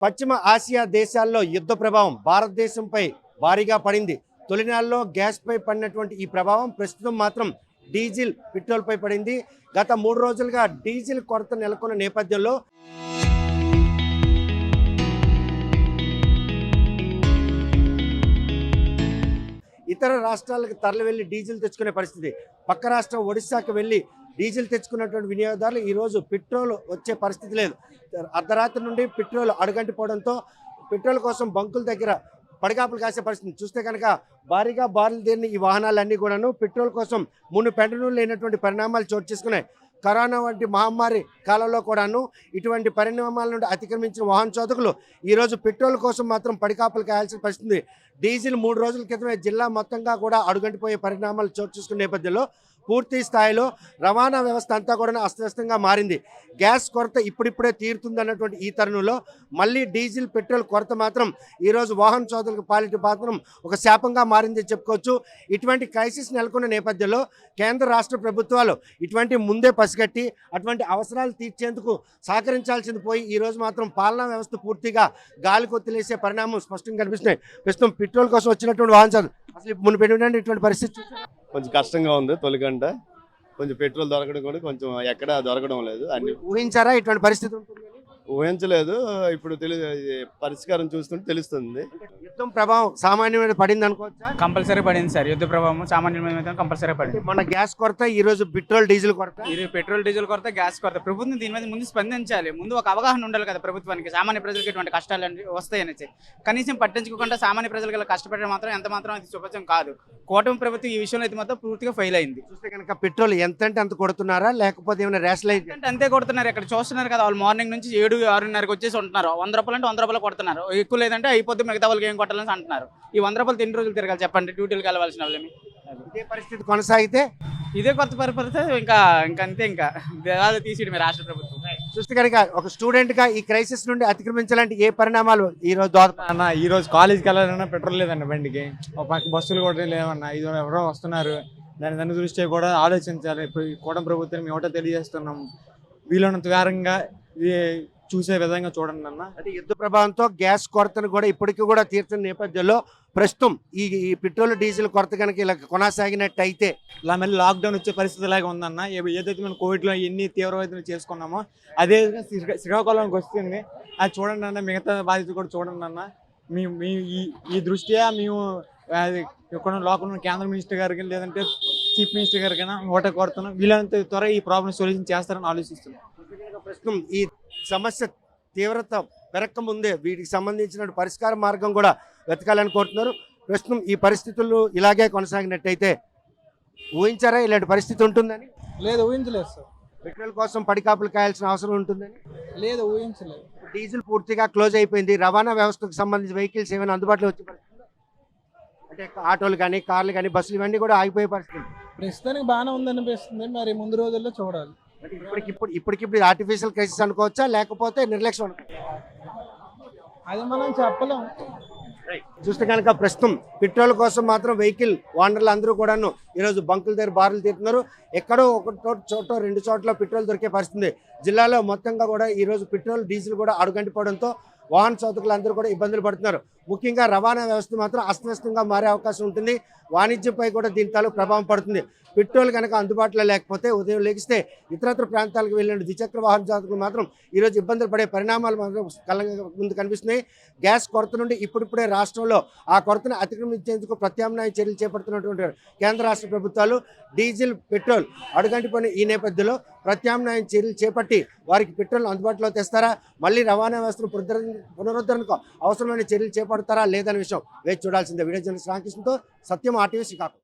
పశ్చిమ ఆసియా దేశాల్లో యుద్ధ ప్రభావం భారతదేశంపై భారీగా పడింది. తొలినాళ్ళలో గ్యాస్పై పడినటువంటి ఈ ప్రభావం ప్రస్తుతం మాత్రం డీజిల్, పెట్రోల్పై పడింది. గత 3 రోజులుగా డీజిల్ కొరత నెలకొన్న నేపథ్యంలో ఇతర రాష్ట్రాలకు తరలి వెళ్లి డీజిల్ తెచ్చుకునే పరిస్థితి. పక్క రాష్ట్రం ఒడిశాకు వెళ్లి డీజిల్ తెచ్చుకున్నటువంటి వినియోగదారులు ఈరోజు పెట్రోల్ వచ్చే పరిస్థితి లేదు. అర్ధరాత్రి నుండి పెట్రోల్ అడుగంటిపోవడంతో పెట్రోల్ కోసం బంకుల దగ్గర పడిగాపులు కాసే పరిస్థితి చూస్తే కనుక భారీగా బారులు తీరిన ఈ వాహనాలన్నీ కూడాను పెట్రోల్ కోసం పెంటను లేనటువంటి పరిణామాలు చోటు చేసుకున్నాయి. కరోనా వంటి మహమ్మారి కాలంలో కూడాను ఇటువంటి పరిణామాల నుండి అతిక్రమించిన వాహన చోదకులు ఈరోజు పెట్రోల్ కోసం మాత్రం పడికాపులు కాయాల్సిన పరిస్థితి. డీజిల్ 3 రోజుల క్రితమే జిల్లా మొత్తంగా కూడా అడుగంటిపోయే పరిణామాలు చోటు చేసుకున్న నేపథ్యంలో పూర్తి స్థాయిలో రవాణా వ్యవస్థ అంతా కూడా అస్తవ్యస్తంగా మారింది. గ్యాస్ కొరత ఇప్పుడిప్పుడే తీరుతుందన్నటువంటి ఈ తరుణంలో మళ్ళీ డీజిల్, పెట్రోల్ కొరత మాత్రం ఈరోజు వాహన చోదకులకు పాలిట మాత్రం ఒక శాపంగా మారిందని చెప్పుకోవచ్చు. ఇటువంటి క్రైసిస్ నెలకొన్న నేపథ్యంలో కేంద్ర రాష్ట్ర ప్రభుత్వాలు ఇటువంటి ముందే పసిగట్టి అటువంటి అవసరాలు తీర్చేందుకు సహకరించాల్సింది పోయి ఈరోజు మాత్రం పాలనా వ్యవస్థ పూర్తిగా గాలి కొత్తిలేసే పరిణామం స్పష్టంగా కనిపిస్తున్నాయి. ప్రస్తుతం పెట్రోల్ కోసం వచ్చినటువంటి వాహన చోదకులు అసలు మునిపెట్టిన ఇటువంటి పరిస్థితి కొంచెం కష్టంగా ఉంది. తొలిగంట కొంచెం పెట్రోల్ దొరకడం కూడా కొంచెం ఎక్కడ దొరకడం లేదు. అన్ని ఊహించారా ఇటువంటి పరిస్థితి ఉంటుంది? ఊహించలేదు. ఇప్పుడు పరిష్కారం చూస్తుంటే తెలుస్తుంది. యుద్ధం ప్రభావం సామాన్యం మీద పడింది అనుకోవచ్చా? కంపల్సరీ పడింది సార్. యుద్ధ ప్రభావం సామాన్యుల మీద కంపల్సరీ పడింది. మన గ్యాస్ కొరత, ఈ రోజు పెట్రోల్ డీజిల్ కొరత, పెట్రోల్ డీజిల్ కొరత, గ్యాస్ కొరత. ప్రభుత్వం దీని మీద ముందు స్పందించాలి. ముందు ఒక అవగాహన ఉండాలి కదా ప్రభుత్వానికి, సామాన్య ప్రజలకు ఇటువంటి కష్టాలు వస్తాయనేసి. కనీసం పట్టించుకోకుండా సామాన్య ప్రజలకు కష్టపడడం మాత్రం ఎంత మాత్రం అది శుభ్రం కాదు. కూటమి ప్రభుత్వం ఈ విషయంలో అయితే మాత్రం పూర్తిగా ఫెయిల్ అయింది. చూస్తే కనుక పెట్రోల్ ఎంత అంటే అంత కొడుతున్నారా, లేకపోతే ఏమైనా రేషనలైజ్ అంటే అంతే కొడుతున్నారు. ఇక్కడ చూస్తున్నారు కదా, వాళ్ళు మార్నింగ్ నుంచి 7-6:30కి వచ్చేసి ఉంటున్నారు. 100 రూపాయలు అంటే 100 రూపాయలు కొడుతున్నారు. ఎక్కువ లేదంటే అయిపోద్ది, మిగతా వాళ్ళకి ఏం కొట్టాలని అంటున్నారు. ఈ 100 రూపాయలు ఎన్ని రోజులు తిరగాలి చెప్పండి? డ్యూటీలకు వెళ్ళవలసిన వాళ్ళని. ఇదే పరిస్థితి కొనసాగితే ఇదే కొత్త పరిస్థితి ఇంకా అంతే. ఇంకా తీసేయడమే రాష్ట్ర ప్రభుత్వం. చూస్తే కనుక ఒక స్టూడెంట్ గా ఈ క్రైసిస్ నుండి అతిక్రమించాలంటే ఏ పరిణామాలు ఈ రోజు అన్న? ఈ రోజు కాలేజ్కి వెళ్ళాలన్నా పెట్రోల్ లేదన్న, బండికి ఒక పక్క బస్సులు కూడా లేవన్నా. ఇది ఎవరో వస్తున్నారు, దాని దృష్టి కూడా ఆలోచించాలి. ఇప్పుడు ఈ కూటమి ప్రభుత్వం మేము ఒకటో తెలియజేస్తున్నాం, వీలైనంత వేగంగా ఇది చూసే విధంగా చూడండి అన్న. అంటే యుద్ధ ప్రభావంతో గ్యాస్ కొరతను కూడా ఇప్పటికీ కూడా తీర్చిన నేపథ్యంలో ప్రస్తుతం ఈ పెట్రోల్, డీజిల్ కొరత కనుక ఇలా కొనసాగినట్టు అయితే ఇలా మళ్ళీ లాక్డౌన్ వచ్చే పరిస్థితి లాగా ఉందన్న. ఏదైతే మనం కోవిడ్లో ఎన్ని తీవ్రవాదలు చేసుకున్నామో అదే శ్రీకాకుళంకి వస్తుంది. అది చూడండి అన్న, మిగతా బాధ్యత కూడా చూడండి అన్న. ఈ దృష్ట్యా మేము ఇక్కడ లోకల్ కేంద్ర మినిస్టర్ గారికి లేదంటే చీఫ్ మినిస్టర్ గారికైనా ఒకటే కోరుతున్నాం, వీళ్ళంత త్వరగా ఈ ప్రాబ్లం సొల్యూషన్ చేస్తారని ఆలోచిస్తున్నాం. ప్రస్తుతం ఈ సమస్య తీవ్రత పెరక్క ముందే వీటికి సంబంధించిన పరిష్కార మార్గం కూడా వెతకాలని కోరుతున్నారు. ప్రస్తుతం ఈ పరిస్థితులు ఇలాగే కొనసాగినట్టయితే ఊహించారా ఇలాంటి పరిస్థితి ఉంటుందని? లేదు, ఊహించలేదు సార్. పెట్రోల్ కోసం పడికాపులు కాయాల్సిన అవసరం ఉంటుందని? లేదు, ఊహించలేదు. డీజిల్ పూర్తిగా క్లోజ్ అయిపోయింది. రవాణా వ్యవస్థకు సంబంధించిన వెహికల్స్ ఏమైనా అందుబాటులో వచ్చే పరిస్థితి అంటే ఆటోలు కానీ, కార్లు కానీ, బస్సులు ఇవన్నీ కూడా ఆగిపోయే పరిస్థితి ప్రస్తుతానికి బాగానే ఉందనిపిస్తుంది. మరి ముందు రోజుల్లో చూడాలి. ఇప్పటికిప్పుడు ఆర్టిఫిషియల్ క్రైసిస్ అనుకోవచ్చా, లేకపోతే నిర్లక్ష్యం అనుకోవచ్చా? అది మనం చెప్పలేం. చూస్తే కనుక ప్రస్తుతం పెట్రోల్ కోసం మాత్రం వెహికల్ ఓనర్లు అందరూ కూడాను ఈరోజు బంకుల దగ్గర బారులు తీరుతున్నారు. ఎక్కడో ఒక చోట 2 చోట్ల పెట్రోల్ దొరికే పరిస్థితి. జిల్లాలో మొత్తంగా కూడా ఈరోజు పెట్రోల్, డీజిల్ కూడా అడుగంటిపోవడంతో వాహన చోదకులు అందరూ కూడా ఇబ్బందులు పడుతున్నారు. ముఖ్యంగా రవాణా వ్యవస్థ మాత్రం అస్తవ్యస్తంగా మారే అవకాశం ఉంటుంది. వాణిజ్యంపై కూడా దీని తాలూకు ప్రభావం పడుతుంది. పెట్రోల్ కనుక అందుబాటులో లేకపోతే ఉదయం లెగిస్తే ఇతరత్ర ప్రాంతాలకు వెళ్ళిన ద్విచక్ర వాహన చోదకులు మాత్రం ఈరోజు ఇబ్బందులు పడే పరిణామాలు మాత్రం ముందు కనిపిస్తున్నాయి. గ్యాస్ కొరత నుండి ఇప్పుడిప్పుడే రాష్ట్రంలో ఆ కొరతను అతిక్రమించేందుకు ప్రత్యామ్నాయ చర్యలు చేపడుతున్నటువంటి కేంద్ర రాష్ట్ర ప్రభుత్వాలు డీజిల్, పెట్రోల్ అడుగంటిపోయిన ఈ నేపథ్యంలో ప్రత్యామ్నాయ చర్యలు చేపట్టి వారికి పెట్రోల్ అందుబాటులో తెస్తారా, మళ్ళీ రవాణా వ్యవస్థను పునరుద్ధరణకు అవసరమైన చర్యలు చేపడతారా లేదనే విషయం వేచి చూడాల్సిందే. వీడియో జర్నలిస్ట్ రామకృష్ణతో సత్యం, RTV శ్రీకాకుళం.